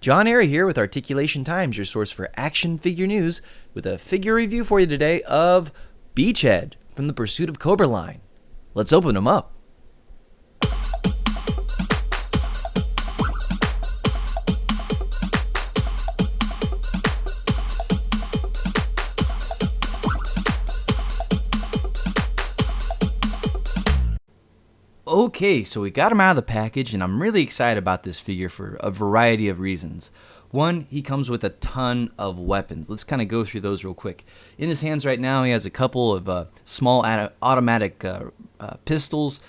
John Airy here with Articulation Times, your source for action figure news, with a figure review for you today of Beachhead from the Pursuit of Cobra line. Let's open them up. Okay, so we got him out of the package, and I'm really excited about this figure for a variety of reasons. One, he comes with a ton of weapons. Let's kind of go through those real quick. In his hands right now, he has a couple of small automatic pistols.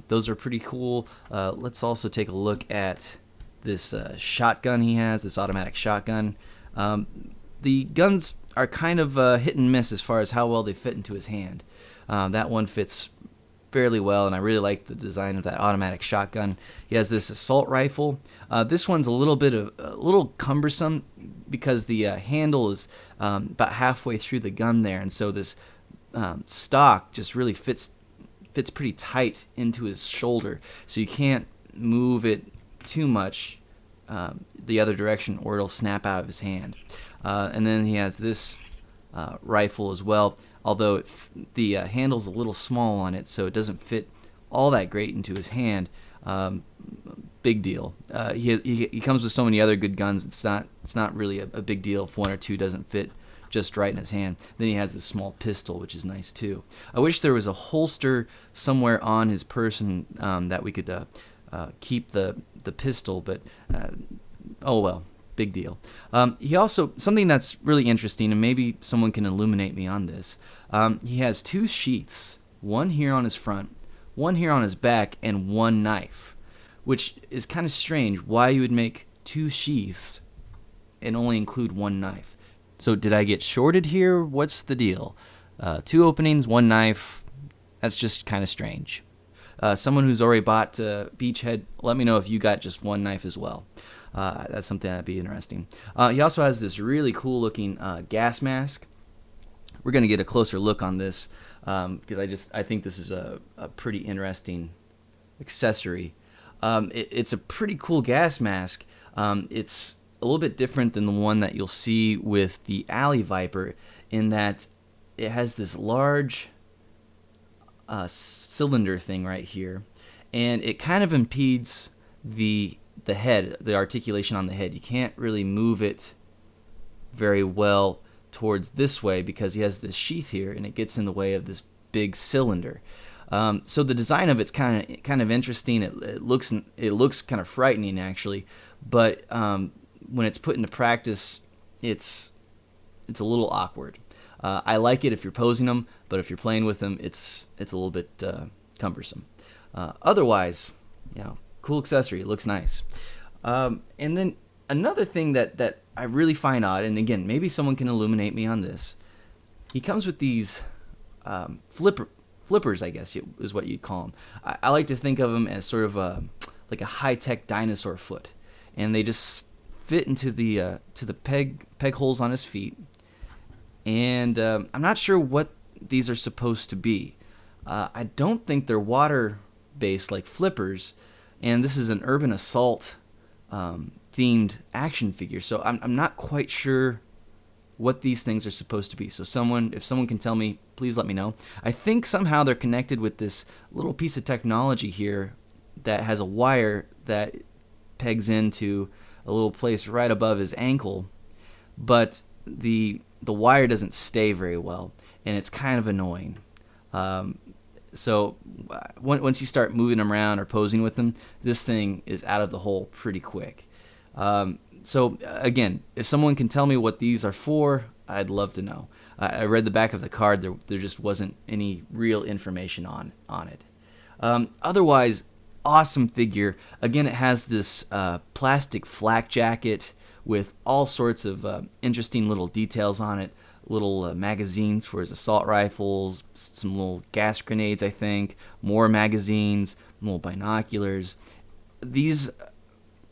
Those are pretty cool. Let's also take a look at this shotgun he has, this automatic shotgun. The guns are kind of hit and miss as far as how well they fit into his hand. That one fits fairly well, and I really like the design of that automatic shotgun. He has this assault rifle. This one's a little cumbersome because the handle is about halfway through the gun there, and so this stock just really fits pretty tight into his shoulder, so you can't move it too much the other direction or it'll snap out of his hand. And then he has this rifle as well, although the handle's a little small on it, so it doesn't fit all that great into his hand. Big deal. He comes with so many other good guns. It's not really a big deal if one or two doesn't fit just right in his hand. Then he has this small pistol, which is nice too. I wish there was a holster somewhere on his person that we could keep the pistol, but oh well. Big deal. He also, something that's really interesting, and maybe someone can illuminate me on this, he has two sheaths, one here on his front, one here on his back, and one knife, which is kind of strange why you would make two sheaths and only include one knife. So did I get shorted here? What's the deal? Two openings, one knife, that's just kind of strange. Someone who's already bought Beachhead, let me know if you got just one knife as well. That's something that'd be interesting. He also has this really cool looking gas mask. We're going to get a closer look on this because I think this is a pretty interesting accessory. It's a pretty cool gas mask. It's a little bit different than the one that you'll see with the Alley Viper in that it has this large cylinder thing right here, and it kind of impedes the head, the articulation on the head. You can't really move it very well towards this way because he has this sheath here and it gets in the way of this big cylinder. So the design of it's kind of interesting. It looks kind of frightening actually, but when it's put into practice, it's a little awkward. I like it if you're posing them, but if you're playing with them, it's a little bit cumbersome. Otherwise, cool accessory. It looks nice. And then another thing that I really find odd, and again, maybe someone can illuminate me on this. He comes with these flippers, I guess is what you'd call them. I like to think of them as sort of like a high-tech dinosaur foot, and they just fit into the peg holes on his feet. And I'm not sure what these are supposed to be. I don't think they're water-based like flippers. And this is an urban assault themed action figure, so I'm not quite sure what these things are supposed to be. So if someone can tell me, please let me know. I think somehow they're connected with this little piece of technology here that has a wire that pegs into a little place right above his ankle, but the wire doesn't stay very well, and it's kind of annoying. So once you start moving them around or posing with them, this thing is out of the hole pretty quick. So again, if someone can tell me what these are for, I'd love to know. I read the back of the card. There just wasn't any real information on it. Otherwise, awesome figure. Again, it has this plastic flak jacket with all sorts of interesting little details on it. Little magazines for his assault rifles, some little gas grenades, I think, more magazines, little binoculars. These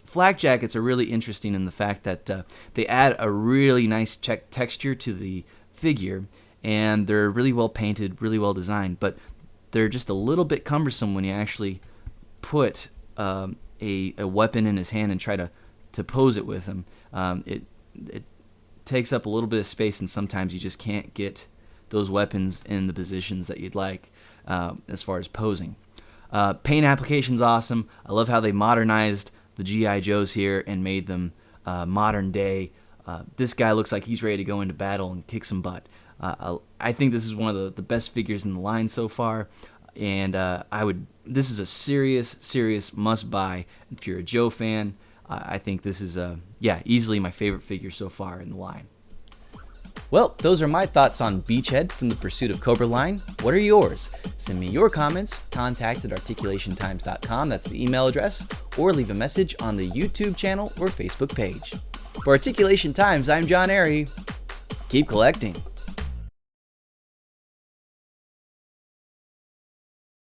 flak jackets are really interesting in the fact that they add a really nice texture to the figure, and they're really well painted, really well designed, but they're just a little bit cumbersome when you actually put a weapon in his hand and try to to pose it with him. It takes up a little bit of space, and sometimes you just can't get those weapons in the positions that you'd like as far as posing. Paint application's awesome. I love how they modernized the G.I. Joes here and made them modern day. This guy looks like he's ready to go into battle and kick some butt. I think this is one of the best figures in the line so far, and this is a serious must-buy if you're a Joe fan. I think this is easily my favorite figure so far in the line. Well, those are my thoughts on Beachhead from the Pursuit of Cobra line. What are yours? Send me your comments, contact@articulationtimes.com, that's the email address, or leave a message on the YouTube channel or Facebook page. For Articulation Times, I'm John Airy. Keep collecting.